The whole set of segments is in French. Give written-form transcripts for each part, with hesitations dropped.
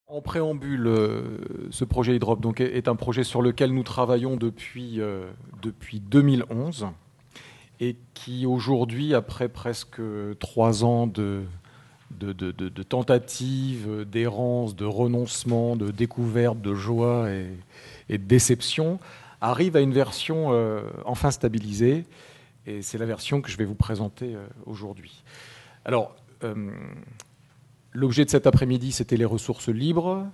En préambule, ce projet IDROP donc, est un projet sur lequel nous travaillons depuis 2011 et qui aujourd'hui, après presque 3 ans de tentatives, d'errance, de renoncement, de découverte, de joie et de déception, arrive à une version enfin stabilisée. Et c'est la version que je vais vous présenter aujourd'hui. Alors, l'objet de cet après-midi, c'était les ressources libres,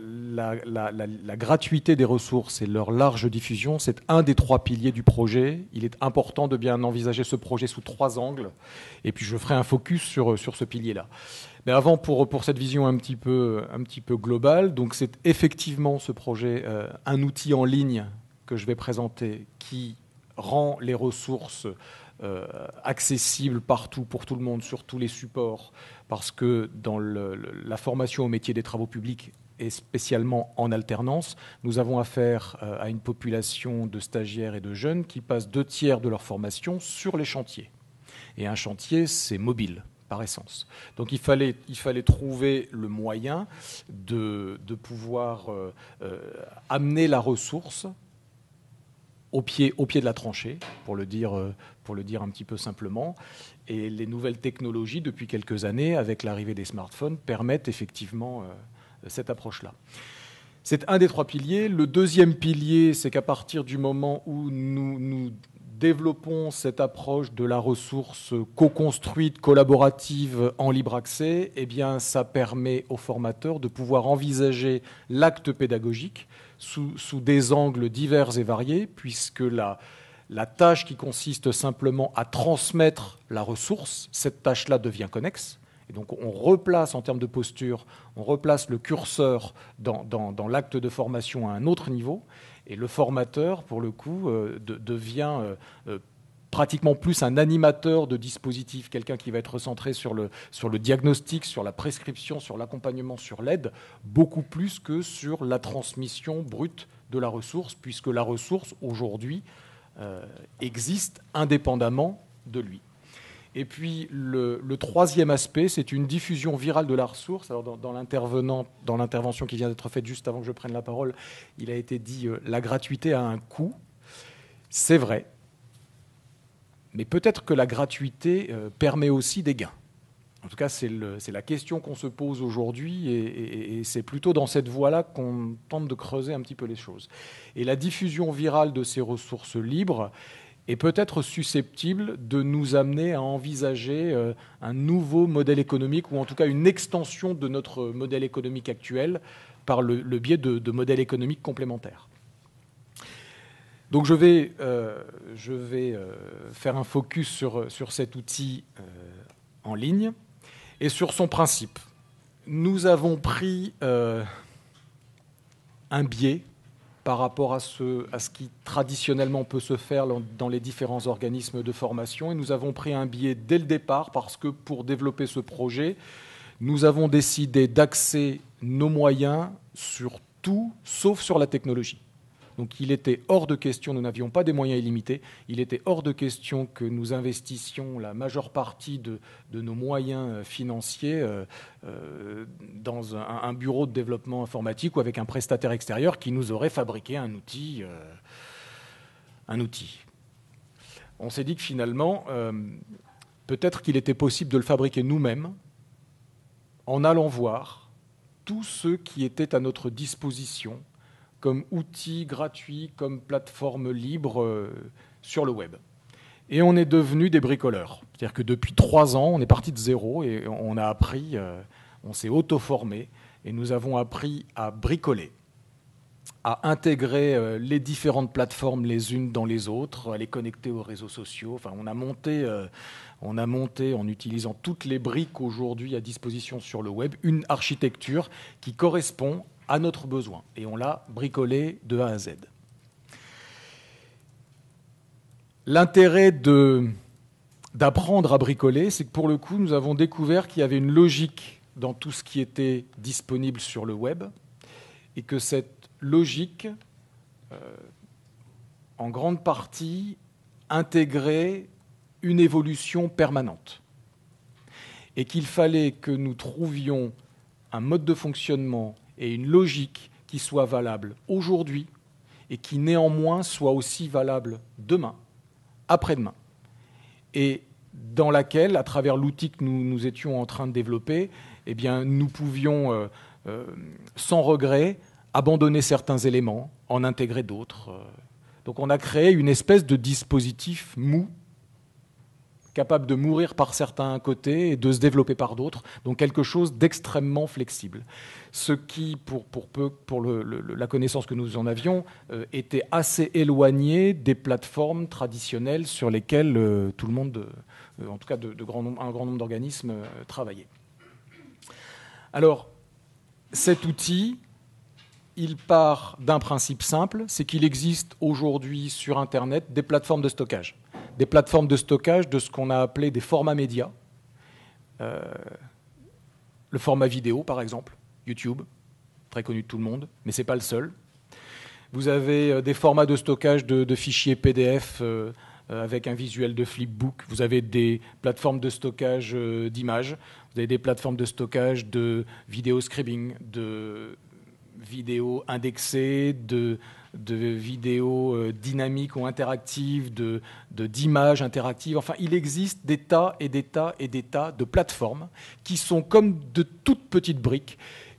la gratuité des ressources et leur large diffusion. C'est un des 3 piliers du projet. Il est important de bien envisager ce projet sous 3 angles. Et puis je ferai un focus sur ce pilier-là. Mais avant, pour cette vision un petit peu globale, donc c'est effectivement ce projet un outil en ligne que je vais présenter qui rend les ressources accessibles partout, pour tout le monde, sur tous les supports, parce que dans la formation au métier des travaux publics, et spécialement en alternance, nous avons affaire à une population de stagiaires et de jeunes qui passent 2/3 de leur formation sur les chantiers. Et un chantier, c'est mobile, par essence. Donc il fallait trouver le moyen de pouvoir amener la ressource au pied de la tranchée, pour le dire un petit peu simplement. Et les nouvelles technologies, depuis quelques années, avec l'arrivée des smartphones, permettent effectivement cette approche-là. C'est un des 3 piliers. Le deuxième pilier, c'est qu'à partir du moment où nous développons cette approche de la ressource co-construite, collaborative, en libre accès, eh bien, ça permet aux formateurs de pouvoir envisager l'acte pédagogique sous des angles divers et variés, puisque la tâche qui consiste simplement à transmettre la ressource, cette tâche-là devient connexe. Et donc on replace, en termes de posture, on replace le curseur dans l'acte de formation à un autre niveau. Et le formateur, pour le coup, devient pratiquement plus un animateur de dispositifs, quelqu'un qui va être centré sur le diagnostic, sur la prescription, sur l'accompagnement, sur l'aide, beaucoup plus que sur la transmission brute de la ressource, puisque la ressource, aujourd'hui, existe indépendamment de lui. Et puis le troisième aspect, c'est une diffusion virale de la ressource. Alors dans l'intervention qui vient d'être faite juste avant que je prenne la parole, il a été dit la gratuité a un coût. C'est vrai. Mais peut-être que la gratuité permet aussi des gains. En tout cas, c'est la question qu'on se pose aujourd'hui et c'est plutôt dans cette voie-là qu'on tente de creuser un petit peu les choses. Et la diffusion virale de ces ressources libres est peut-être susceptible de nous amener à envisager un nouveau modèle économique ou en tout cas une extension de notre modèle économique actuel par le biais de modèles économiques complémentaires. Donc je vais faire un focus sur cet outil en ligne et sur son principe. Nous avons pris un biais par rapport à ce qui traditionnellement peut se faire dans les différents organismes de formation. Et nous avons pris un biais dès le départ parce que pour développer ce projet, nous avons décidé d'axer nos moyens sur tout sauf sur la technologie. Donc il était hors de question, nous n'avions pas des moyens illimités, il était hors de question que nous investissions la majeure partie de nos moyens financiers dans un bureau de développement informatique ou avec un prestataire extérieur qui nous aurait fabriqué un outil. On s'est dit que finalement, peut-être qu'il était possible de le fabriquer nous-mêmes en allant voir tout ce qui était à notre disposition comme outil gratuit, comme plateforme libre sur le web. Et on est devenus des bricoleurs. C'est-à-dire que depuis 3 ans, on est parti de zéro et on a appris, on s'est auto-formé et nous avons appris à bricoler, à intégrer les différentes plateformes les unes dans les autres, à les connecter aux réseaux sociaux. Enfin, on a monté en utilisant toutes les briques aujourd'hui à disposition sur le web, une architecture qui correspond à notre besoin. Et on l'a bricolé de A à Z. L'intérêt d'apprendre à bricoler, c'est que pour le coup, nous avons découvert qu'il y avait une logique dans tout ce qui était disponible sur le web et que cette logique, en grande partie, intégrait une évolution permanente. Et qu'il fallait que nous trouvions un mode de fonctionnement et une logique qui soient valables aujourd'hui et qui néanmoins soient aussi valables demain, après-demain, et dans laquelle, à travers l'outil que nous étions en train de développer, eh bien, nous pouvions, sans regret, abandonner certains éléments, en intégrer d'autres. Donc on a créé une espèce de dispositif mou, capable de mourir par certains côtés et de se développer par d'autres, donc quelque chose d'extrêmement flexible. Ce qui, pour la connaissance que nous en avions, était assez éloigné des plateformes traditionnelles sur lesquelles tout le monde, en tout cas un grand nombre d'organismes, travaillaient. Alors, cet outil, il part d'un principe simple, c'est qu'il existe aujourd'hui sur Internet des plateformes de stockage. Des plateformes de stockage de ce qu'on a appelé des formats médias. Le format vidéo, par exemple, YouTube, très connu de tout le monde, mais ce n'est pas le seul. Vous avez des formats de stockage de fichiers PDF avec un visuel de flipbook. Vous avez des plateformes de stockage d'images. Vous avez des plateformes de stockage de vidéo scribing, de vidéos indexées, de vidéos dynamiques ou interactives, d'images interactives. Enfin, il existe des tas et des tas et des tas de plateformes qui sont comme de toutes petites briques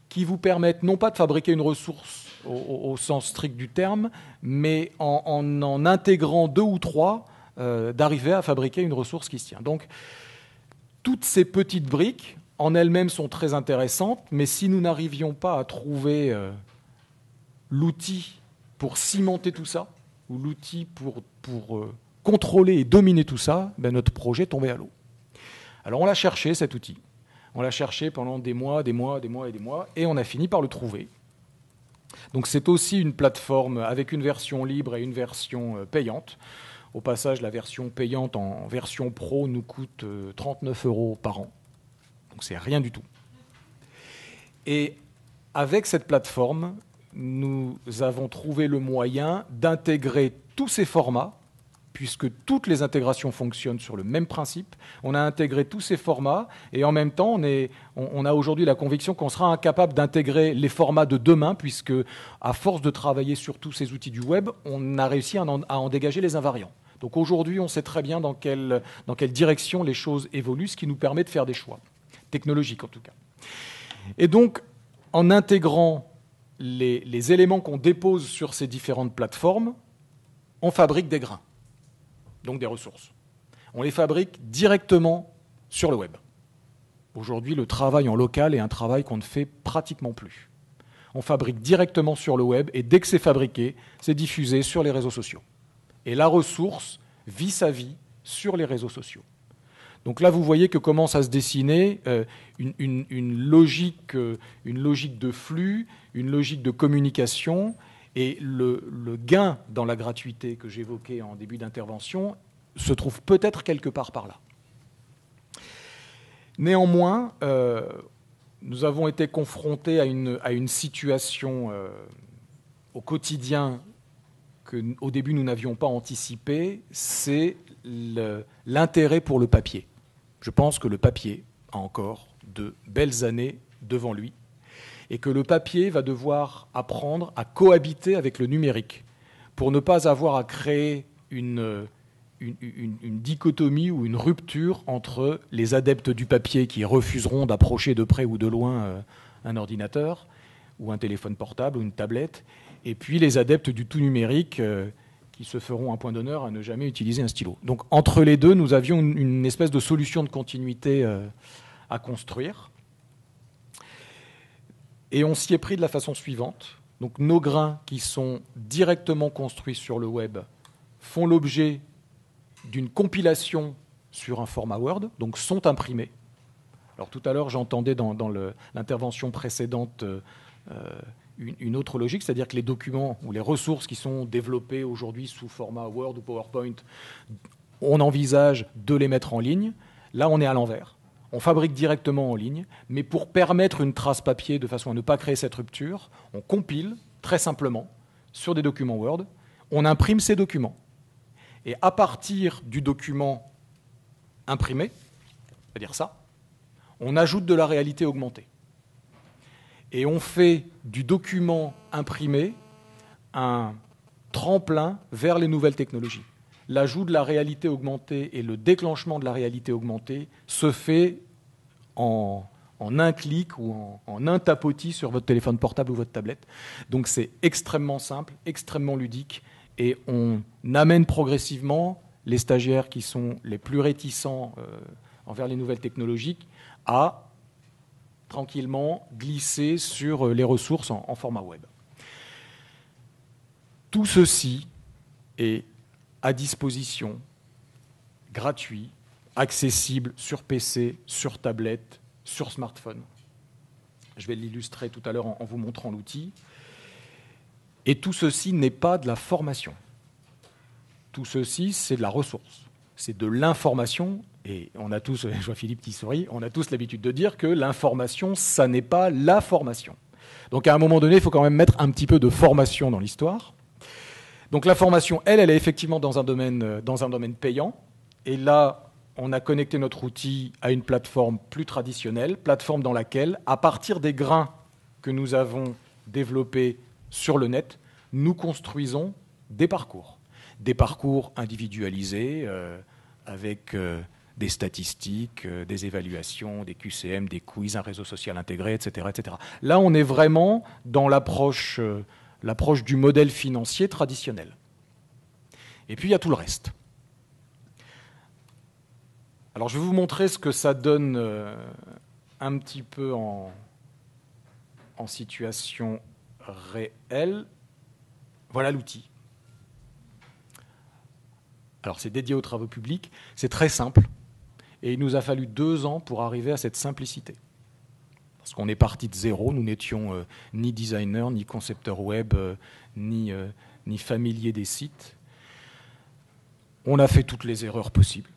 qui vous permettent non pas de fabriquer une ressource au sens strict du terme, mais en intégrant 2 ou 3, d'arriver à fabriquer une ressource qui se tient. Donc, toutes ces petites briques, en elles-mêmes, sont très intéressantes, mais si nous n'arrivions pas à trouver l'outil pour cimenter tout ça, ou l'outil pour contrôler et dominer tout ça, ben notre projet tombait à l'eau. Alors on l'a cherché, cet outil. On l'a cherché pendant des mois, et on a fini par le trouver. Donc c'est aussi une plateforme avec une version libre et une version payante. Au passage, la version payante en version pro nous coûte 39 € par an. Donc c'est rien du tout. Et avec cette plateforme, nous avons trouvé le moyen d'intégrer tous ces formats, puisque toutes les intégrations fonctionnent sur le même principe. On a intégré tous ces formats, et en même temps, on a aujourd'hui la conviction qu'on sera incapable d'intégrer les formats de demain, puisque, à force de travailler sur tous ces outils du web, on a réussi à en dégager les invariants. Donc aujourd'hui, on sait très bien dans quelle direction les choses évoluent, ce qui nous permet de faire des choix, technologiques en tout cas. Et donc, en intégrant les éléments qu'on dépose sur ces différentes plateformes, on fabrique des grains, donc des ressources. On les fabrique directement sur le web. Aujourd'hui, le travail en local est un travail qu'on ne fait pratiquement plus. On fabrique directement sur le web, et dès que c'est fabriqué, c'est diffusé sur les réseaux sociaux. Et la ressource vit sa vie sur les réseaux sociaux. Donc là, vous voyez que commence à se dessiner une logique de flux, une logique de communication, et le gain dans la gratuité que j'évoquais en début d'intervention se trouve peut-être quelque part par là. Néanmoins, nous avons été confrontés à une situation au quotidien qu'au début nous n'avions pas anticipé, c'est l'intérêt pour le papier. Je pense que le papier a encore de belles années devant lui, et que le papier va devoir apprendre à cohabiter avec le numérique pour ne pas avoir à créer une dichotomie ou une rupture entre les adeptes du papier qui refuseront d'approcher de près ou de loin un ordinateur ou un téléphone portable ou une tablette, et puis les adeptes du tout numérique qui se feront un point d'honneur à ne jamais utiliser un stylo. Donc entre les deux, nous avions une espèce de solution de continuité à construire. Et on s'y est pris de la façon suivante. Donc nos grains qui sont directement construits sur le web font l'objet d'une compilation sur un format Word, donc sont imprimés. Alors tout à l'heure, j'entendais dans l'intervention précédente une autre logique, c'est-à-dire que les documents ou les ressources qui sont développées aujourd'hui sous format Word ou PowerPoint, on envisage de les mettre en ligne. Là, on est à l'envers. On fabrique directement en ligne, mais pour permettre une trace papier de façon à ne pas créer cette rupture, on compile très simplement sur des documents Word, on imprime ces documents. Et à partir du document imprimé, c'est-à-dire ça, on ajoute de la réalité augmentée. Et on fait du document imprimé un tremplin vers les nouvelles technologies. L'ajout de la réalité augmentée et le déclenchement de la réalité augmentée se fait en un clic ou en un tapotis sur votre téléphone portable ou votre tablette. Donc c'est extrêmement simple, extrêmement ludique, et on amène progressivement les stagiaires qui sont les plus réticents envers les nouvelles technologies à tranquillement glisser sur les ressources en format web. Tout ceci est à disposition, gratuit, accessible sur PC, sur tablette, sur smartphone. Je vais l'illustrer tout à l'heure en vous montrant l'outil. Et tout ceci n'est pas de la formation. Tout ceci, c'est de la ressource. C'est de l'information. Et on a tous, je vois Philippe qui sourit, on a tous l'habitude de dire que l'information, ça n'est pas la formation. Donc à un moment donné, il faut quand même mettre un petit peu de formation dans l'histoire. Donc la formation, elle est effectivement dans un domaine payant. Et là, on a connecté notre outil à une plateforme plus traditionnelle, plateforme dans laquelle, à partir des grains que nous avons développés sur le net, nous construisons des parcours individualisés avec des statistiques, des évaluations, des QCM, des quiz, un réseau social intégré, etc., etc. Là, on est vraiment dans l'approche du modèle financier traditionnel. Et puis, il y a tout le reste. Alors, je vais vous montrer ce que ça donne un petit peu en situation réelle. Voilà l'outil. Alors, c'est dédié aux travaux publics. C'est très simple. Et il nous a fallu 2 ans pour arriver à cette simplicité. Parce qu'on est parti de zéro. Nous n'étions ni designers, ni concepteurs web, ni familiers des sites. On a fait toutes les erreurs possibles.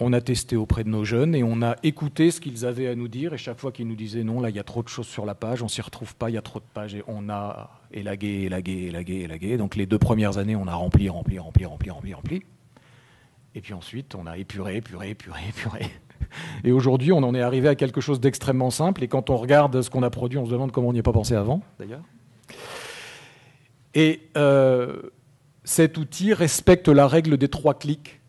On a testé auprès de nos jeunes et on a écouté ce qu'ils avaient à nous dire. Et chaque fois qu'ils nous disaient non, là, il y a trop de choses sur la page, on ne s'y retrouve pas, il y a trop de pages. Et on a élagué. Donc les 2 premières années, on a rempli. Et puis ensuite, on a épuré. Et aujourd'hui, on en est arrivé à quelque chose d'extrêmement simple. Et quand on regarde ce qu'on a produit, on se demande comment on n'y a pas pensé avant, d'ailleurs. Et cet outil respecte la règle des 3 clics.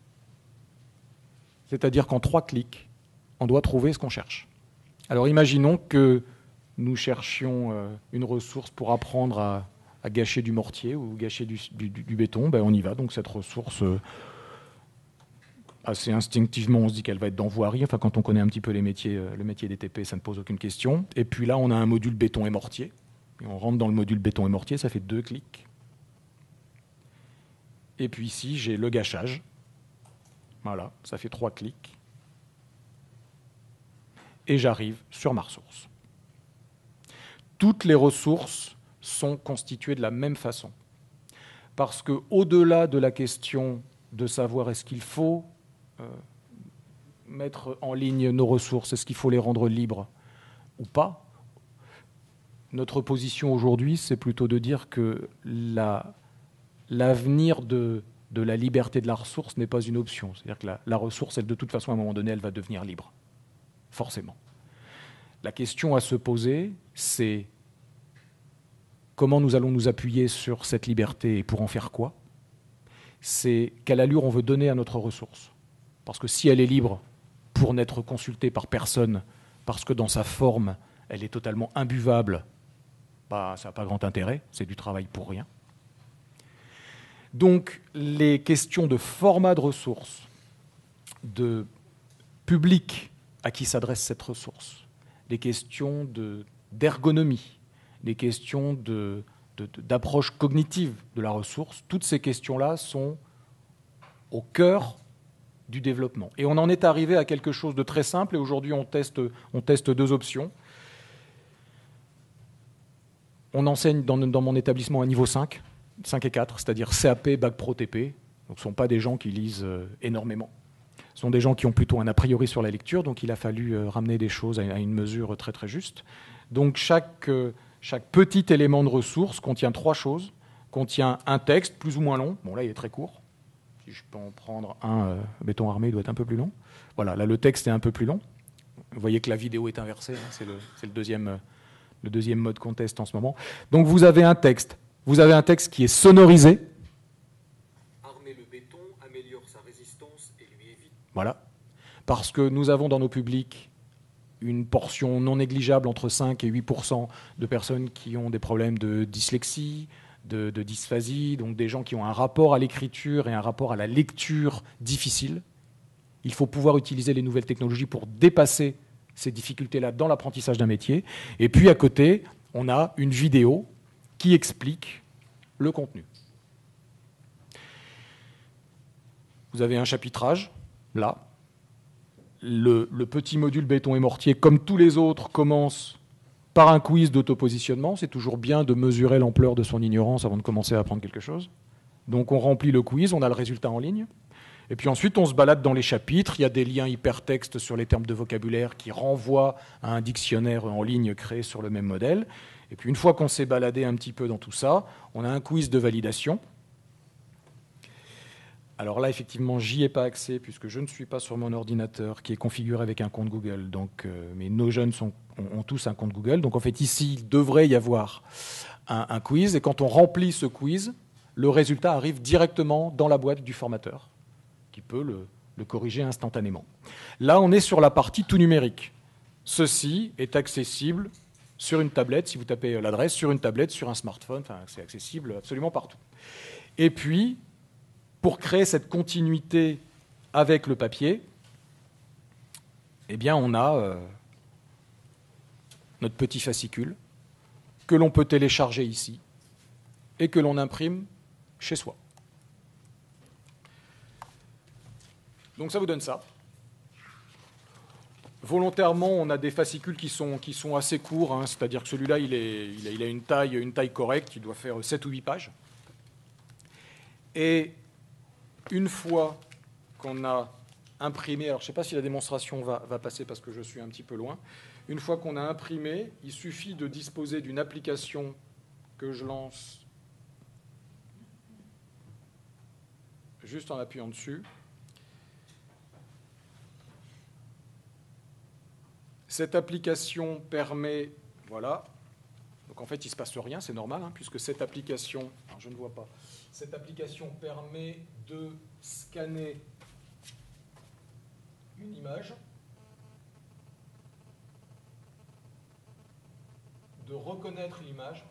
C'est-à-dire qu'en 3 clics, on doit trouver ce qu'on cherche. Alors imaginons que nous cherchions une ressource pour apprendre à gâcher du mortier ou gâcher du béton. Ben, on y va. Donc cette ressource, assez instinctivement, on se dit qu'elle va être dans voirie. Enfin, quand on connaît un petit peu le métier des TP, ça ne pose aucune question. Et puis là, on a un module béton et mortier. Et on rentre dans le module béton et mortier, ça fait 2 clics. Et puis ici, j'ai le gâchage. Voilà, ça fait 3 clics. Et j'arrive sur ma ressource. Toutes les ressources sont constituées de la même façon. Parce qu'au-delà de la question de savoir est-ce qu'il faut mettre en ligne nos ressources, est-ce qu'il faut les rendre libres ou pas, notre position aujourd'hui, c'est plutôt de dire que l'avenir de la liberté de la ressource n'est pas une option. C'est-à-dire que la ressource, elle, de toute façon, à un moment donné, elle va devenir libre. Forcément. La question à se poser, c'est comment nous allons nous appuyer sur cette liberté et pour en faire quoi? C'est quelle allure on veut donner à notre ressource. Parce que si elle est libre pour n'être consultée par personne, parce que dans sa forme, elle est totalement imbuvable, bah, ça n'a pas grand intérêt, c'est du travail pour rien. Donc, les questions de format de ressources, de public à qui s'adresse cette ressource, les questions d'ergonomie, les questions d'approche cognitive de la ressource, toutes ces questions-là sont au cœur du développement. Et on en est arrivé à quelque chose de très simple, et aujourd'hui on teste 2 options. On enseigne dans mon établissement à niveau 5 et 4, c'est-à-dire CAP, Bac Pro TP. Donc ce ne sont pas des gens qui lisent énormément. Ce sont des gens qui ont plutôt un a priori sur la lecture, donc il a fallu ramener des choses à une mesure très très juste. Donc chaque petit élément de ressource contient 3 choses. Contient un texte plus ou moins long. Bon, là, il est très court. Si je peux en prendre un, béton armé, il doit être un peu plus long. Voilà, là, le texte est un peu plus long. Vous voyez que la vidéo est inversée. Hein, c'est le le deuxième mode qu'on teste en ce moment. Donc vous avez un texte. Vous avez un texte qui est sonorisé. Armer le béton, améliore sa résistance et lui évite. Voilà. Parce que nous avons dans nos publics une portion non négligeable, entre 5 et 8% de personnes qui ont des problèmes de dyslexie, de dysphasie, donc des gens qui ont un rapport à l'écriture et un rapport à la lecture difficile. Il faut pouvoir utiliser les nouvelles technologies pour dépasser ces difficultés-là dans l'apprentissage d'un métier. Et puis à côté, on a une vidéo qui explique le contenu. Vous avez un chapitrage, là. Le petit module béton et mortier, comme tous les autres, commence par un quiz d'autopositionnement. C'est toujours bien de mesurer l'ampleur de son ignorance avant de commencer à apprendre quelque chose. Donc on remplit le quiz, on a le résultat en ligne. Et puis ensuite, on se balade dans les chapitres. Il y a des liens hypertextes sur les termes de vocabulaire qui renvoient à un dictionnaire en ligne créé sur le même modèle. Et puis une fois qu'on s'est baladé un petit peu dans tout ça, on a un quiz de validation. Alors là, effectivement, j'y ai pas accès puisque je ne suis pas sur mon ordinateur qui est configuré avec un compte Google. Donc, mais nos jeunes ont tous un compte Google. Donc en fait, ici, il devrait y avoir un quiz. Et quand on remplit ce quiz, le résultat arrive directement dans la boîte du formateur qui peut le corriger instantanément. Là, on est sur la partie tout numérique. Ceci est accessible sur une tablette. Si vous tapez l'adresse, sur une tablette, sur un smartphone, enfin, c'est accessible absolument partout. Et puis, pour créer cette continuité avec le papier, eh bien, on a notre petit fascicule que l'on peut télécharger ici et que l'on imprime chez soi. Donc ça vous donne ça. Volontairement, on a des fascicules qui sont assez courts, hein, c'est-à-dire que celui-là, il a une taille correcte, il doit faire 7 ou 8 pages. Et une fois qu'on a imprimé, alors je ne sais pas si la démonstration va passer parce que je suis un petit peu loin, une fois qu'on a imprimé, il suffit de disposer d'une application que je lance juste en appuyant dessus. Cette application permet, voilà, donc en fait il ne se passe rien, c'est normal, hein, puisque cette application, alors je ne vois pas, cette application permet de scanner une image, de reconnaître l'image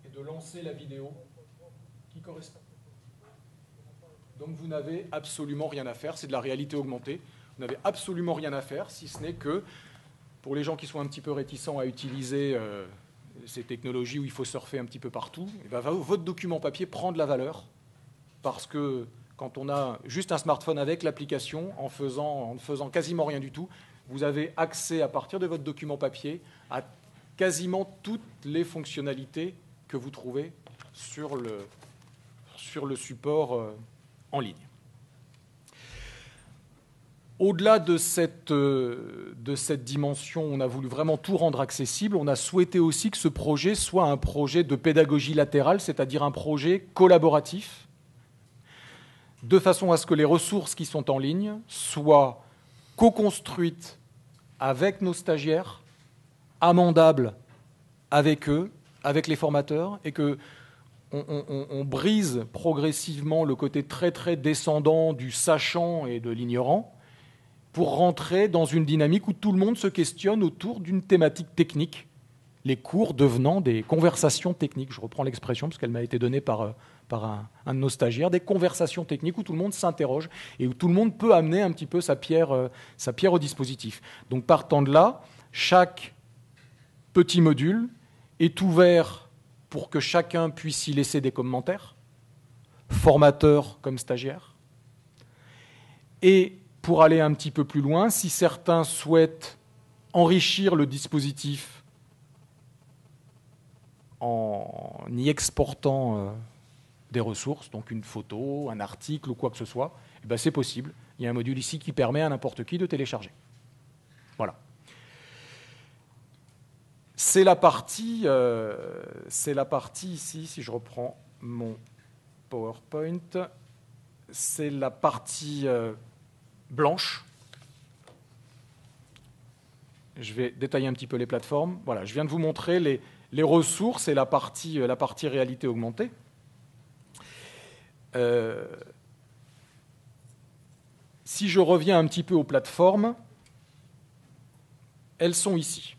et de lancer la vidéo qui correspond. Donc vous n'avez absolument rien à faire, c'est de la réalité augmentée. Vous n'avez absolument rien à faire, si ce n'est que, pour les gens qui sont un petit peu réticents à utiliser ces technologies où il faut surfer un petit peu partout, et bien, votre document papier prend de la valeur, parce que quand on a juste un smartphone avec l'application, en ne faisant quasiment rien du tout, vous avez accès à partir de votre document papier à quasiment toutes les fonctionnalités que vous trouvez sur le support en ligne. Au-delà de cette dimension, on a voulu vraiment tout rendre accessible. On a souhaité aussi que ce projet soit un projet de pédagogie latérale, c'est-à-dire un projet collaboratif, de façon à ce que les ressources qui sont en ligne soient co-construites avec nos stagiaires, amendables avec eux, avec les formateurs, et que on brise progressivement le côté très très descendant du sachant et de l'ignorant pour rentrer dans une dynamique où tout le monde se questionne autour d'une thématique technique, les cours devenant des conversations techniques. Je reprends l'expression parce qu'elle m'a été donnée par un de nos stagiaires, des conversations techniques où tout le monde s'interroge et où tout le monde peut amener un petit peu sa pierre au dispositif. Donc partant de là, chaque petit module est ouvert pour que chacun puisse y laisser des commentaires, formateur comme stagiaire. Et pour aller un petit peu plus loin, si certains souhaitent enrichir le dispositif en y exportant des ressources, donc une photo, un article ou quoi que ce soit, eh ben c'est possible. Il y a un module ici qui permet à n'importe qui de télécharger. Voilà. C'est la partie ici, si je reprends mon PowerPoint, c'est la partie blanche. je vais détailler un petit peu les plateformes. Voilà, je viens de vous montrer les ressources et la partie réalité augmentée. Si je reviens un petit peu aux plateformes, elles sont ici.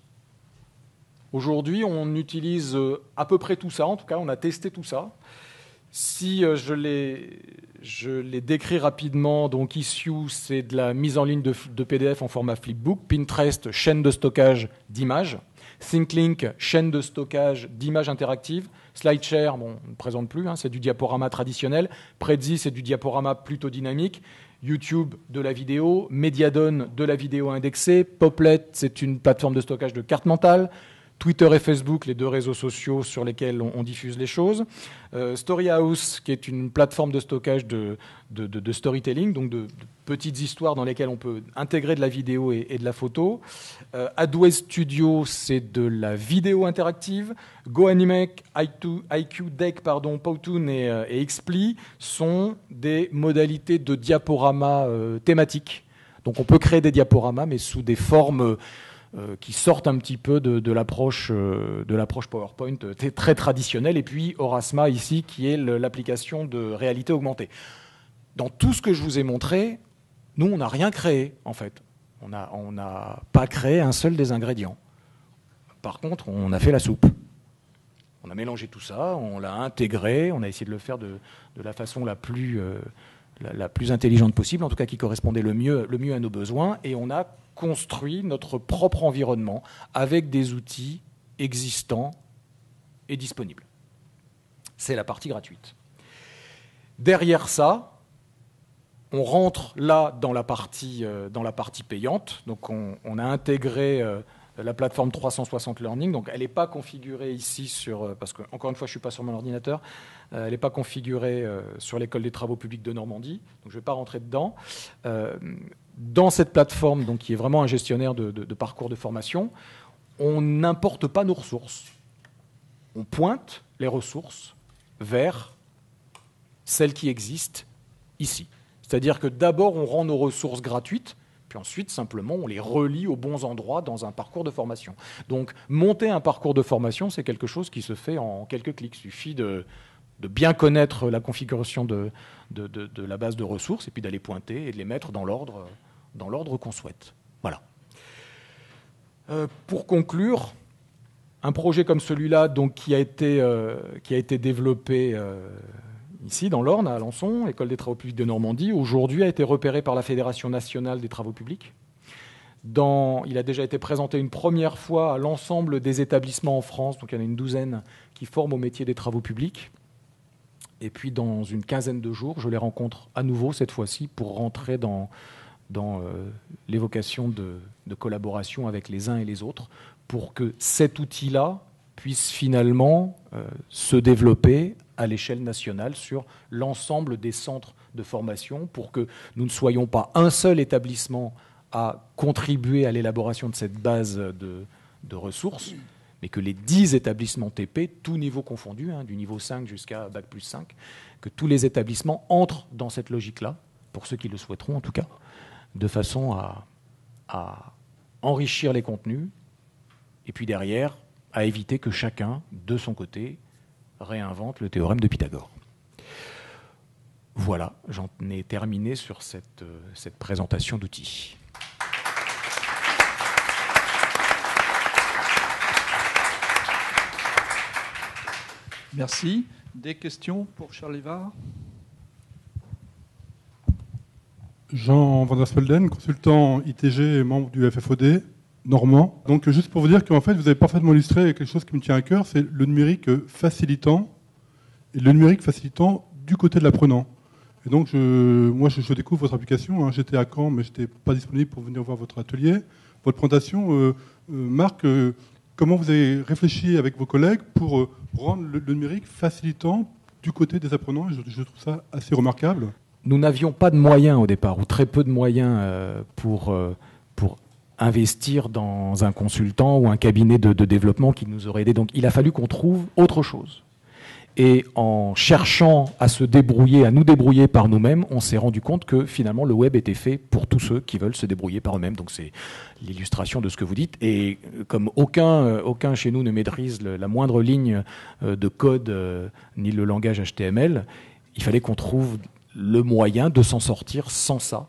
Aujourd'hui, on utilise à peu près tout ça. En tout cas, on a testé tout ça. Si je les décris rapidement, donc Issuu, c'est de la mise en ligne de PDF en format flipbook. Pinterest, chaîne de stockage d'images. ThinkLink, chaîne de stockage d'images interactives. SlideShare, bon, on ne présente plus, hein, c'est du diaporama traditionnel. Prezi, c'est du diaporama plutôt dynamique. YouTube, de la vidéo. Mediadone, de la vidéo indexée. Poplet, c'est une plateforme de stockage de cartes mentales. Twitter et Facebook, les deux réseaux sociaux sur lesquels on diffuse les choses. Storyhouse, qui est une plateforme de stockage de storytelling, donc de petites histoires dans lesquelles on peut intégrer de la vidéo et de la photo. Adway Studio, c'est de la vidéo interactive. GoAnimate, IQ Deck, Powtoon et Xpli sont des modalités de diaporama thématiques. Donc on peut créer des diaporamas, mais sous des formes qui sortent un petit peu de l'approche PowerPoint très traditionnelle, et puis Aurasma ici, qui est l'application de réalité augmentée. Dans tout ce que je vous ai montré, nous, on n'a rien créé, en fait. On n'a pas créé un seul des ingrédients. Par contre, on a fait la soupe. On a mélangé tout ça, on l'a intégré, on a essayé de le faire de la façon la plus intelligente possible, en tout cas qui correspondait le mieux à nos besoins, et on a construit notre propre environnement avec des outils existants et disponibles. C'est la partie gratuite. Derrière ça, on rentre là dans la partie payante. Donc on a intégré la plateforme 360 Learning. Donc elle n'est pas configurée ici parce que, encore une fois, je ne suis pas sur mon ordinateur. Elle n'est pas configurée sur l'école des travaux publics de Normandie. Donc je ne vais pas rentrer dedans. Dans cette plateforme, donc, qui est vraiment un gestionnaire de parcours de formation, on n'importe pas nos ressources. On pointe les ressources vers celles qui existent ici. C'est-à-dire que d'abord, on rend nos ressources gratuites, puis ensuite, simplement, on les relie aux bons endroits dans un parcours de formation. Donc, monter un parcours de formation, c'est quelque chose qui se fait en quelques clics. Il suffit de bien connaître la configuration de la base de ressources et puis d'aller pointer et de les mettre dans l'ordre qu'on souhaite. Voilà. Pour conclure, un projet comme celui-là, donc, qui a été développé ici dans l'Orne, à Alençon, École des travaux publics de Normandie, aujourd'hui a été repéré par la Fédération nationale des travaux publics. Il a déjà été présenté une première fois à l'ensemble des établissements en France, donc il y en a une douzaine qui forment au métier des travaux publics. Et puis dans une quinzaine de jours, je les rencontre à nouveau cette fois-ci pour rentrer dans l'évocation de collaboration avec les uns et les autres pour que cet outil-là puisse finalement se développer à l'échelle nationale sur l'ensemble des centres de formation pour que nous ne soyons pas un seul établissement à contribuer à l'élaboration de cette base de ressources, mais que les 10 établissements TP, tous niveaux confondus, du niveau 5 jusqu'à Bac plus 5, que tous les établissements entrent dans cette logique-là, pour ceux qui le souhaiteront en tout cas, de façon à enrichir les contenus, et puis derrière, à éviter que chacun, de son côté, réinvente le théorème de Pythagore. Voilà, j'en ai terminé sur cette présentation d'outils. Merci. Des questions pour Charles Livard? Jean van der Spelden, consultant ITG et membre du FFOD normand. Donc juste pour vous dire qu'en fait, vous avez parfaitement illustré quelque chose qui me tient à cœur, c'est le numérique facilitant, et le numérique facilitant du côté de l'apprenant. Et donc moi je découvre votre application, j'étais à Caen mais je n'étais pas disponible pour venir voir votre atelier. Votre présentation marque comment vous avez réfléchi avec vos collègues pour rendre le numérique facilitant du côté des apprenants, et je trouve ça assez remarquable. Nous n'avions pas de moyens au départ, ou très peu de moyens pour investir dans un consultant ou un cabinet de développement qui nous aurait aidé. Donc il a fallu qu'on trouve autre chose. Et en cherchant à se débrouiller, à nous débrouiller par nous-mêmes, on s'est rendu compte que finalement le web était fait pour tous ceux qui veulent se débrouiller par eux-mêmes. Donc c'est l'illustration de ce que vous dites. Et comme aucun chez nous ne maîtrise la moindre ligne de code ni le langage HTML, il fallait qu'on trouve le moyen de s'en sortir sans ça.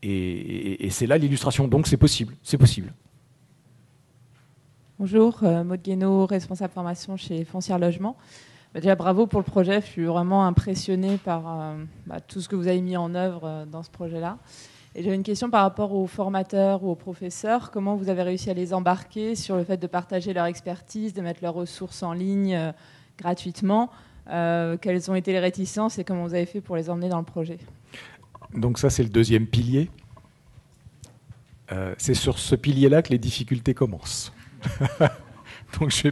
Et c'est là l'illustration. Donc c'est possible. C'est possible. Bonjour, Maud Guénaud, responsable formation chez Foncière Logement. Déjà, bravo pour le projet. Je suis vraiment impressionnée par tout ce que vous avez mis en œuvre dans ce projet-là. Et j'avais une question par rapport aux formateurs ou aux professeurs. Comment vous avez réussi à les embarquer sur le fait de partager leur expertise, de mettre leurs ressources en ligne gratuitement? Quelles ont été les réticences et comment vous avez fait pour les emmener dans le projet? Donc ça, c'est le deuxième pilier. C'est sur ce pilier-là que les difficultés commencent. Donc je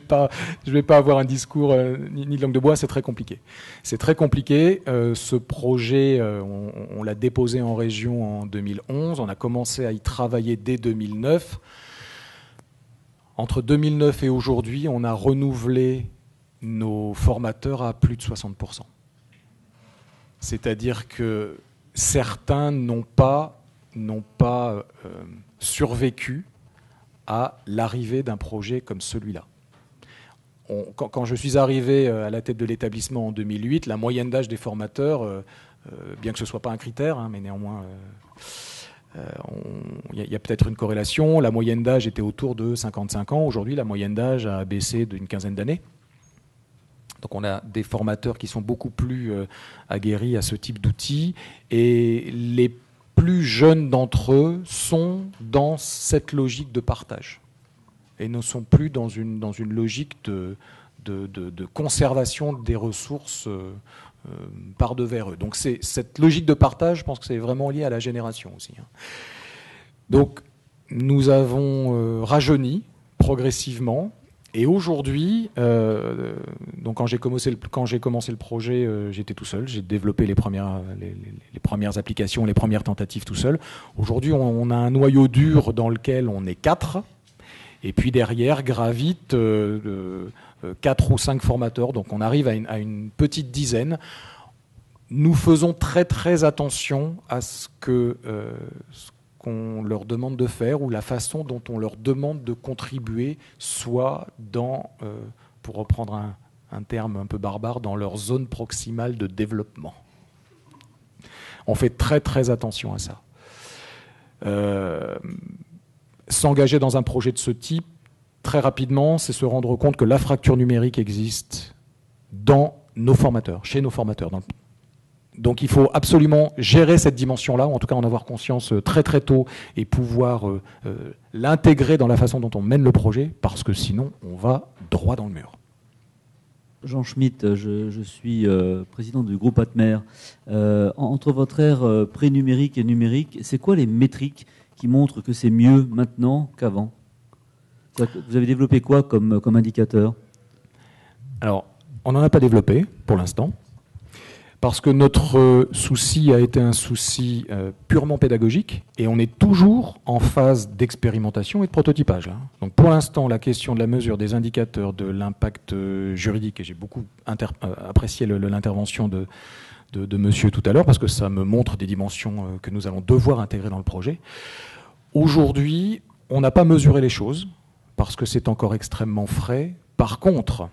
vais pas avoir un discours ni de langue de bois, c'est très compliqué. C'est très compliqué. Ce projet, on l'a déposé en région en 2011. On a commencé à y travailler dès 2009. Entre 2009 et aujourd'hui, on a renouvelé nos formateurs à plus de 60%. C'est-à-dire que certains n'ont pas survécu à l'arrivée d'un projet comme celui-là. Quand je suis arrivé à la tête de l'établissement en 2008, la moyenne d'âge des formateurs, bien que ce ne soit pas un critère, mais néanmoins, il y a peut-être une corrélation. La moyenne d'âge était autour de 55 ans. Aujourd'hui, la moyenne d'âge a baissé d'une quinzaine d'années. Donc on a des formateurs qui sont beaucoup plus aguerris à ce type d'outils. Et les plus jeunes d'entre eux sont dans cette logique de partage et ne sont plus dans une logique de conservation des ressources par devers eux. Donc cette logique de partage, je pense que c'est vraiment lié à la génération aussi. Donc nous avons rajeuni progressivement. Et aujourd'hui, donc quand j'ai commencé le projet, j'étais tout seul. J'ai développé les premières applications, les premières tentatives tout seul. Aujourd'hui, on a un noyau dur dans lequel on est 4. Et puis derrière gravitent 4 ou 5 formateurs. Donc on arrive à une petite dizaine. Nous faisons très très attention à ce qu'on leur demande de faire ou la façon dont on leur demande de contribuer soit dans, pour reprendre un terme un peu barbare, dans leur zone proximale de développement. On fait très très attention à ça. S'engager dans un projet de ce type, très rapidement, c'est se rendre compte que la fracture numérique existe dans nos formateurs, chez nos formateurs. Donc il faut absolument gérer cette dimension-là, ou en tout cas en avoir conscience très très tôt et pouvoir l'intégrer dans la façon dont on mène le projet, parce que sinon on va droit dans le mur. Jean Schmitt, je suis président du groupe Atmer. Entre votre ère pré-numérique et numérique, c'est quoi les métriques qui montrent que c'est mieux maintenant qu'avant? Vous avez développé quoi comme indicateur? Alors, on n'en a pas développé pour l'instant, parce que notre souci a été un souci purement pédagogique, et on est toujours en phase d'expérimentation et de prototypage. Donc pour l'instant, la question de la mesure des indicateurs de l'impact juridique, et j'ai beaucoup apprécié l'intervention de monsieur tout à l'heure, parce que ça me montre des dimensions que nous allons devoir intégrer dans le projet. Aujourd'hui, on n'a pas mesuré les choses, parce que c'est encore extrêmement frais. Par contre,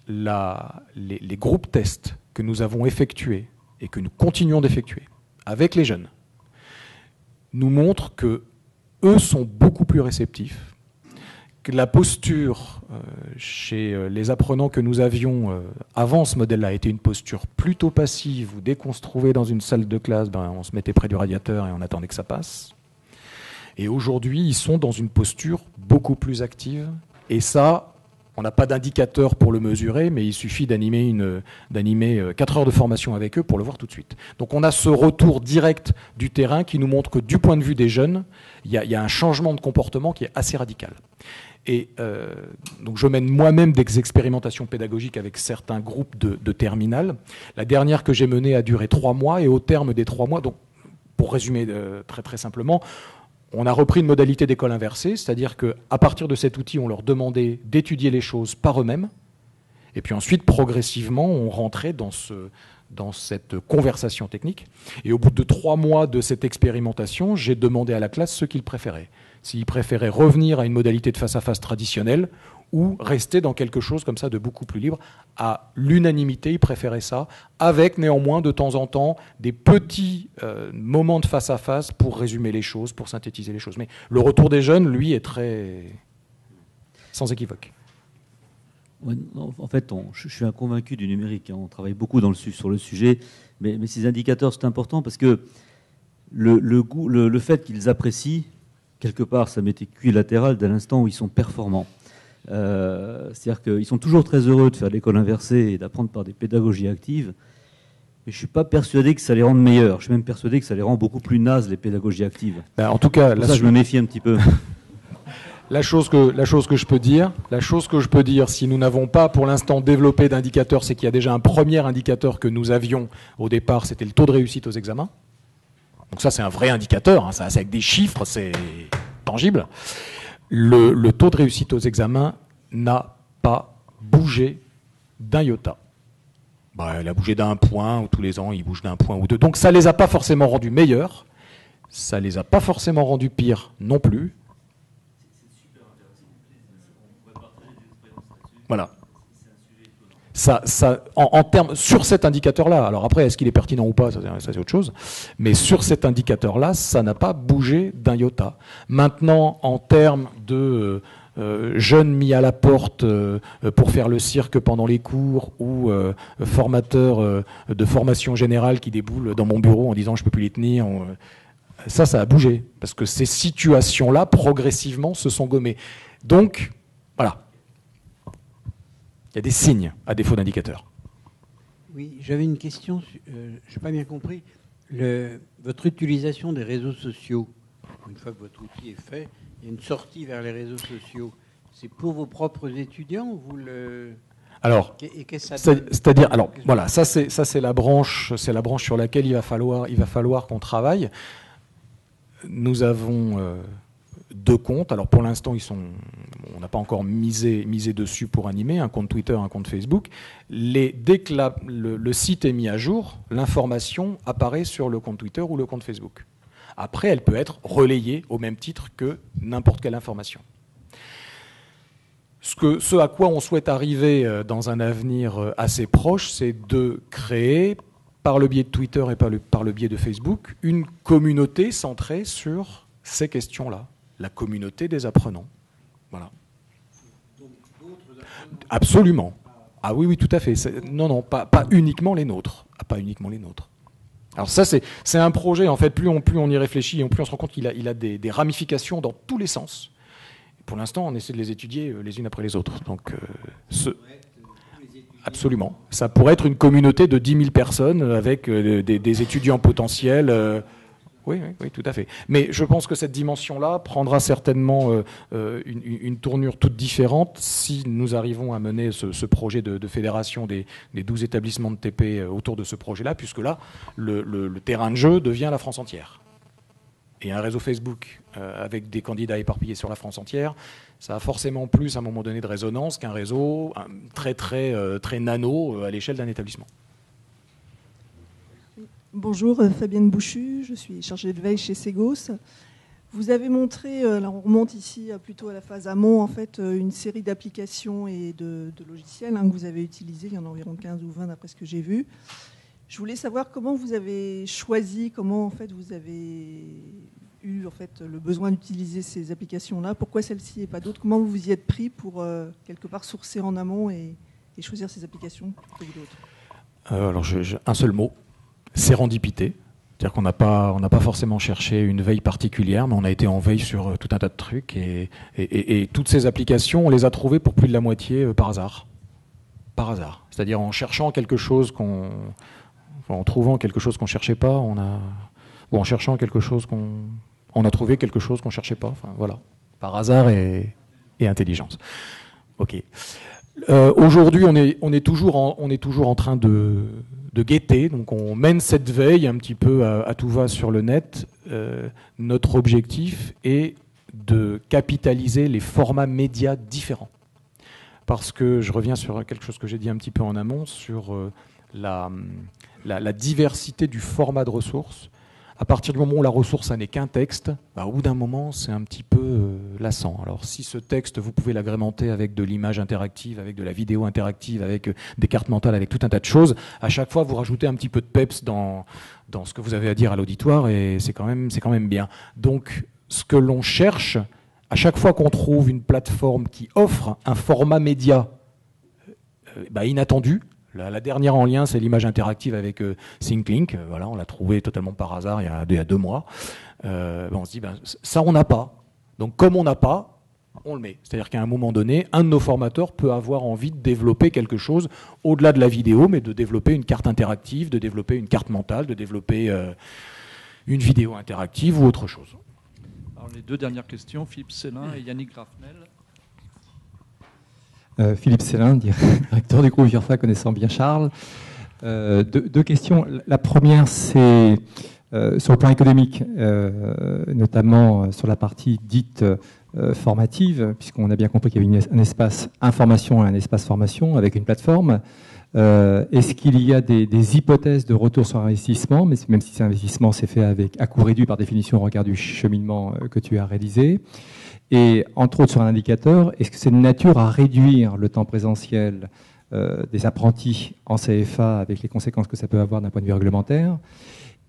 les groupes tests que nous avons effectués et que nous continuons d'effectuer avec les jeunes nous montrent qu'eux sont beaucoup plus réceptifs, que la posture chez les apprenants que nous avions avant ce modèle-là était une posture plutôt passive, où dès qu'on se trouvait dans une salle de classe, on se mettait près du radiateur et on attendait que ça passe. Et aujourd'hui, ils sont dans une posture beaucoup plus active. Et ça, on n'a pas d'indicateur pour le mesurer, mais il suffit d'animer 4 heures de formation avec eux pour le voir tout de suite. Donc on a ce retour direct du terrain qui nous montre que du point de vue des jeunes, il y a un changement de comportement qui est assez radical. Et donc je mène moi-même des expérimentations pédagogiques avec certains groupes de terminales. La dernière que j'ai menée a duré 3 mois, et au terme des 3 mois, donc pour résumer très très simplement, on a repris une modalité d'école inversée, c'est-à-dire qu'à partir de cet outil, on leur demandait d'étudier les choses par eux-mêmes, Et puis ensuite, progressivement, on rentrait dans cette conversation technique. Et au bout de 3 mois de cette expérimentation, j'ai demandé à la classe ce qu'ils préféraient. S'ils préféraient revenir à une modalité de face-à-face traditionnelle ou rester dans quelque chose comme ça de beaucoup plus libre. À l'unanimité, ils préféraient ça, avec néanmoins de temps en temps des petits moments de face-à-face pour résumer les choses, pour synthétiser les choses. Mais le retour des jeunes, lui, est très sans équivoque. Ouais, non, en fait, je suis un convaincu du numérique. On travaille beaucoup sur le sujet, mais ces indicateurs, c'est important parce que le fait qu'ils apprécient, quelque part, ça m'est équilatéral dès l'instant où ils sont performants. C'est-à-dire qu'ils sont toujours très heureux de faire l'école inversée et d'apprendre par des pédagogies actives, mais je ne suis pas persuadé que ça les rende meilleurs. Je suis même persuadé que ça les rend beaucoup plus nazes, les pédagogies actives. Ben, en tout cas, pour ça, je me méfie un petit peu. La chose que je peux dire, si nous n'avons pas pour l'instant développé d'indicateurs, c'est qu'il y a déjà un premier indicateur que nous avions au départ, c'était le taux de réussite aux examens. Donc ça, c'est un vrai indicateur, hein, ça, c'est avec des chiffres, c'est tangible. Le taux de réussite aux examens n'a pas bougé d'un iota. Bah, il a bougé d'1 point, ou tous les ans, il bouge d'1 point ou 2. Donc ça ne les a pas forcément rendus meilleurs, ça ne les a pas forcément rendus pires non plus. Voilà. En termes, sur cet indicateur-là, alors après, est-ce qu'il est pertinent ou pas, ça c'est autre chose, mais sur cet indicateur-là, ça n'a pas bougé d'un iota. Maintenant, en termes de jeunes mis à la porte pour faire le cirque pendant les cours ou formateurs de formation générale qui déboulent dans mon bureau en disant je ne peux plus les tenir, ça a bougé, parce que ces situations-là, progressivement, se sont gommées. Donc, voilà. Il y a des signes à défaut d'indicateurs. Oui, j'avais une question, je n'ai pas bien compris. Votre utilisation des réseaux sociaux, une fois que votre outil est fait, il y a une sortie vers les réseaux sociaux. C'est pour vos propres étudiants ou vous le... Alors, c'est-à-dire, alors voilà, ça c'est la branche sur laquelle il va falloir qu'on travaille. Nous avons 2 comptes. Alors pour l'instant, on n'a pas encore misé dessus pour animer, un compte Twitter, un compte Facebook. Dès que le site est mis à jour, l'information apparaît sur le compte Twitter ou le compte Facebook. Après, elle peut être relayée au même titre que n'importe quelle information. Ce à quoi on souhaite arriver dans un avenir assez proche, c'est de créer, par le biais de Twitter et par le biais de Facebook, une communauté centrée sur ces questions-là. La communauté des apprenants. Voilà. Absolument. Ah oui, tout à fait. Non, pas uniquement les nôtres. Pas uniquement les nôtres. Alors ça, c'est un projet, en fait, plus on y réfléchit, et plus on se rend compte qu'il a des ramifications dans tous les sens. Pour l'instant, on essaie de les étudier les unes après les autres. Donc, absolument. Ça pourrait être une communauté de 10 000 personnes avec des étudiants potentiels. Oui, tout à fait. Mais je pense que cette dimension-là prendra certainement une tournure toute différente si nous arrivons à mener ce projet de fédération des 12 établissements de TP autour de ce projet-là, puisque là, le terrain de jeu devient la France entière. Et un réseau Facebook avec des candidats éparpillés sur la France entière, ça a forcément plus à un moment donné de résonance qu'un réseau très nano à l'échelle d'un établissement. Bonjour, Fabienne Bouchu, je suis chargée de veille chez Segos. Vous avez montré, là on remonte ici plutôt à la phase amont, en fait, une série d'applications et de logiciels que vous avez utilisés, il y en a environ 15 ou 20 d'après ce que j'ai vu. Je voulais savoir comment vous avez choisi, comment en fait vous avez eu en fait le besoin d'utiliser ces applications-là, pourquoi celle-ci et pas d'autres, comment vous vous y êtes pris pour quelque part sourcer en amont et choisir ces applications plutôt que d'autres. Alors un seul mot. Sérendipité, c'est-à-dire qu'on n'a pas forcément cherché une veille particulière, mais on a été en veille sur tout un tas de trucs et toutes ces applications, on les a trouvées pour plus de la moitié par hasard. Par hasard. C'est-à-dire en cherchant quelque chose en trouvant quelque chose qu'on cherchait pas, ou en cherchant quelque chose on a trouvé quelque chose qu'on cherchait pas. Enfin voilà, par hasard et intelligence. Ok. Aujourd'hui, on est toujours en train de guetter, donc on mène cette veille un petit peu à tout va sur le net. Notre objectif est de capitaliser les formats médias différents. parce que je reviens sur quelque chose que j'ai dit un petit peu en amont, sur la diversité du format de ressources. À partir du moment où la ressource ça n'est qu'un texte, au bout d'un moment, c'est un petit peu lassant. Alors si ce texte, vous pouvez l'agrémenter avec de l'image interactive, avec de la vidéo interactive, avec des cartes mentales, avec tout un tas de choses, à chaque fois, vous rajoutez un petit peu de peps dans ce que vous avez à dire à l'auditoire, et c'est quand même bien. Donc, ce que l'on cherche, à chaque fois qu'on trouve une plateforme qui offre un format média inattendu, la dernière en lien, c'est l'image interactive avec ThinkLink. Voilà, on l'a trouvé totalement par hasard il y a 2 mois. On se dit, ça, on n'a pas. Donc, comme on n'a pas, on le met. C'est-à-dire qu'à un moment donné, un de nos formateurs peut avoir envie de développer quelque chose au-delà de la vidéo, mais de développer une carte interactive, de développer une carte mentale, de développer une vidéo interactive ou autre chose. Alors, les 2 dernières questions, Philippe Célin et Yannick Grafnel. Philippe Célin, directeur du groupe Virfa, connaissant bien Charles. 2 questions. La première, c'est sur le plan économique, notamment sur la partie dite formative, puisqu'on a bien compris qu'il y avait un espace information et un espace formation avec une plateforme. Est-ce qu'il y a des hypothèses de retour sur investissement, mais même si cet investissement s'est fait à coût réduit par définition au regard du cheminement que tu as réalisé? Et entre autres sur un indicateur, est-ce que c'est de nature à réduire le temps présentiel des apprentis en CFA avec les conséquences que ça peut avoir d'un point de vue réglementaire?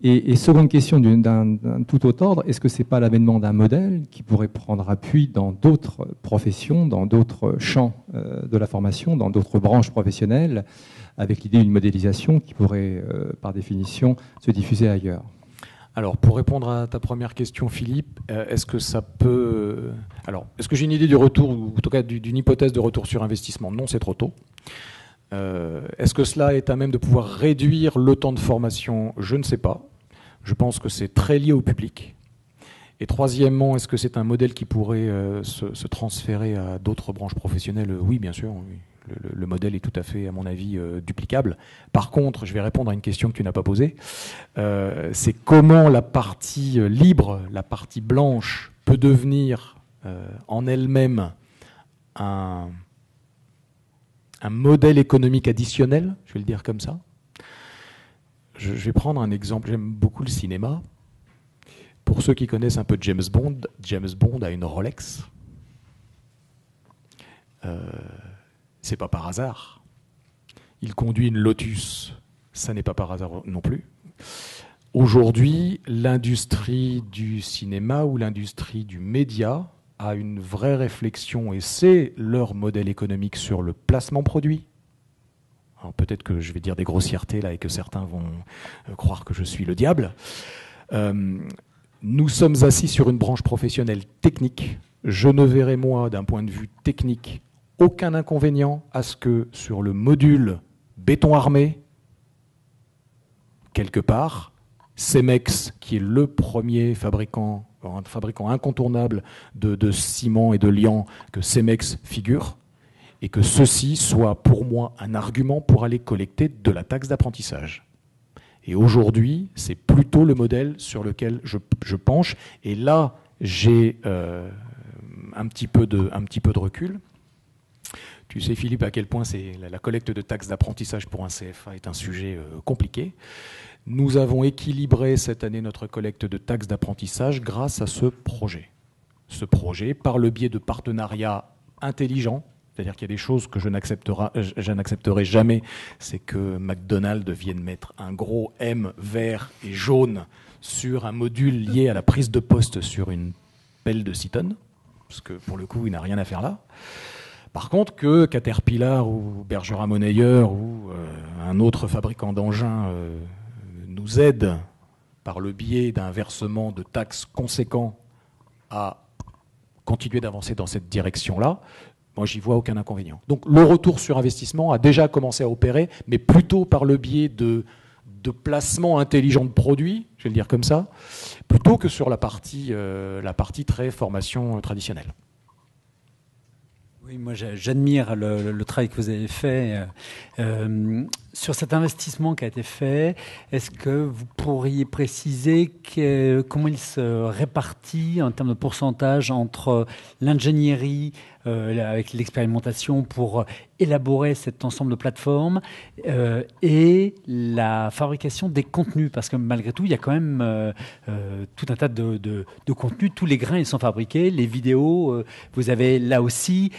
Et seconde question d'un tout autre ordre, est-ce que ce n'est pas l'avènement d'un modèle qui pourrait prendre appui dans d'autres professions, dans d'autres champs de la formation, dans d'autres branches professionnelles, avec l'idée d'une modélisation qui pourrait, par définition, se diffuser ailleurs? Alors, pour répondre à ta première question, Philippe, est-ce que ça peut... Alors, est-ce que j'ai une idée du retour, ou en tout cas d'une hypothèse de retour sur investissement? Non, c'est trop tôt. Est-ce que cela est à même de pouvoir réduire le temps de formation? Je ne sais pas. Je pense que c'est très lié au public. Et troisièmement, est-ce que c'est un modèle qui pourrait se transférer à d'autres branches professionnelles? Oui, bien sûr. Oui. Le modèle est tout à fait, à mon avis, duplicable. Par contre, je vais répondre à une question que tu n'as pas posée. C'est comment la partie libre, la partie blanche, peut devenir en elle-même un modèle économique additionnel, je vais le dire comme ça. Je vais prendre un exemple. J'aime beaucoup le cinéma. Pour ceux qui connaissent un peu James Bond a une Rolex. C'est pas par hasard. Il conduit une Lotus, ça n'est pas par hasard non plus. Aujourd'hui, l'industrie du cinéma ou l'industrie du média a une vraie réflexion, et c'est leur modèle économique sur le placement produit. Alors peut-être que je vais dire des grossièretés là et que certains vont croire que je suis le diable. Nous sommes assis sur une branche professionnelle technique. Je ne verrai, moi, d'un point de vue technique, aucun inconvénient à ce que sur le module béton armé, quelque part, Cemex, qui est le premier fabricant incontournable de ciment et de liant, que Cemex figure, et que ceci soit pour moi un argument pour aller collecter de la taxe d'apprentissage. Et aujourd'hui, c'est plutôt le modèle sur lequel je penche, et là, j'ai un petit peu de recul. Tu sais, Philippe, à quel point la collecte de taxes d'apprentissage pour un CFA est un sujet compliqué. Nous avons équilibré cette année notre collecte de taxes d'apprentissage grâce à ce projet. Ce projet, par le biais de partenariats intelligents, c'est-à-dire qu'il y a des choses que je n'accepterai jamais, c'est que McDonald's vienne mettre un gros M vert et jaune sur un module lié à la prise de poste sur une pelle de 6 tonnes, parce que pour le coup, il n'a rien à faire là. Par contre, que Caterpillar ou Bergera-Monnayeur ou un autre fabricant d'engins nous aide par le biais d'un versement de taxes conséquent à continuer d'avancer dans cette direction-là, moi, j'y vois aucun inconvénient. Donc, le retour sur investissement a déjà commencé à opérer, mais plutôt par le biais de placement intelligent de produits, je vais le dire comme ça, plutôt que sur la partie très formation traditionnelle. Oui, moi j'admire le travail que vous avez fait. Sur cet investissement qui a été fait, est-ce que vous pourriez préciser comment il se répartit en termes de pourcentage entre l'ingénierie, avec l'expérimentation pour élaborer cet ensemble de plateformes et la fabrication des contenus, parce que malgré tout, il y a quand même tout un tas de contenus. Tous les grains, ils sont fabriqués. Les vidéos, vous avez là aussi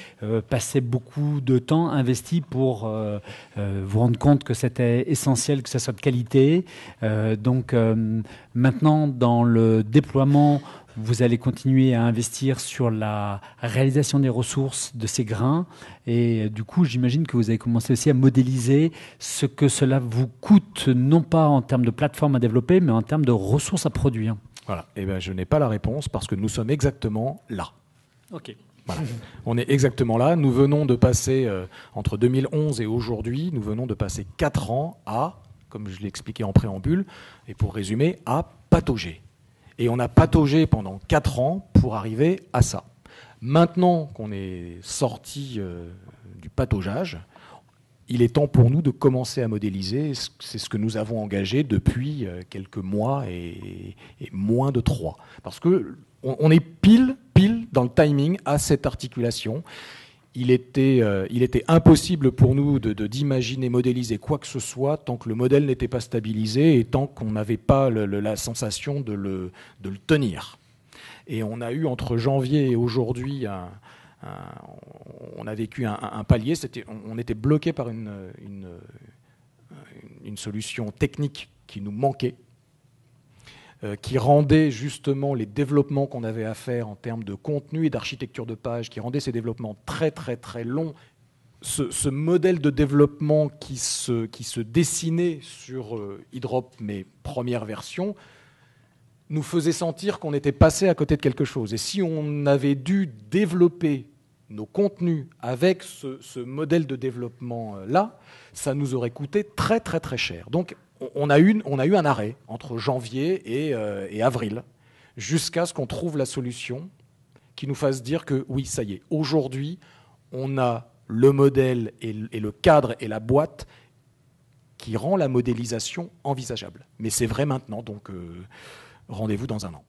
passé beaucoup de temps investi pour vous rendre compte que c'était essentiel que ça soit de qualité. Donc maintenant, dans le déploiement, vous allez continuer à investir sur la réalisation des ressources de ces grains. Et du coup, j'imagine que vous avez commencé aussi à modéliser ce que cela vous coûte, non pas en termes de plateforme à développer, mais en termes de ressources à produire. Voilà. Eh bien, je n'ai pas la réponse parce que nous sommes exactement là. OK. Voilà. On est exactement là. Nous venons de passer, entre 2011 et aujourd'hui, nous venons de passer 4 ans à, comme je l'ai expliqué en préambule, et pour résumer, à patauger. Et on a pataugé pendant 4 ans pour arriver à ça. Maintenant qu'on est sorti du pataugeage, il est temps pour nous de commencer à modéliser. C'est ce que nous avons engagé depuis quelques mois et moins de 3. Parce qu'on est pile dans le timing à cette articulation. Il était impossible pour nous d'imaginer modéliser quoi que ce soit tant que le modèle n'était pas stabilisé et tant qu'on n'avait pas la sensation de le tenir. Et on a eu entre janvier et aujourd'hui, on a vécu un palier. On était bloqué par une solution technique qui nous manquait, qui rendait justement les développements qu'on avait à faire en termes de contenu et d'architecture de page, qui rendait ces développements très très très longs. Ce modèle de développement qui se dessinait sur Hydrop, mes premières versions, nous faisait sentir qu'on était passé à côté de quelque chose. Et si on avait dû développer nos contenus avec ce modèle de développement-là, ça nous aurait coûté très très très cher. Donc on a eu un arrêt entre janvier et avril, jusqu'à ce qu'on trouve la solution qui nous fasse dire que oui, ça y est, aujourd'hui, on a le modèle et le cadre et la boîte qui rend la modélisation envisageable. Mais c'est vrai maintenant, donc rendez-vous dans un an.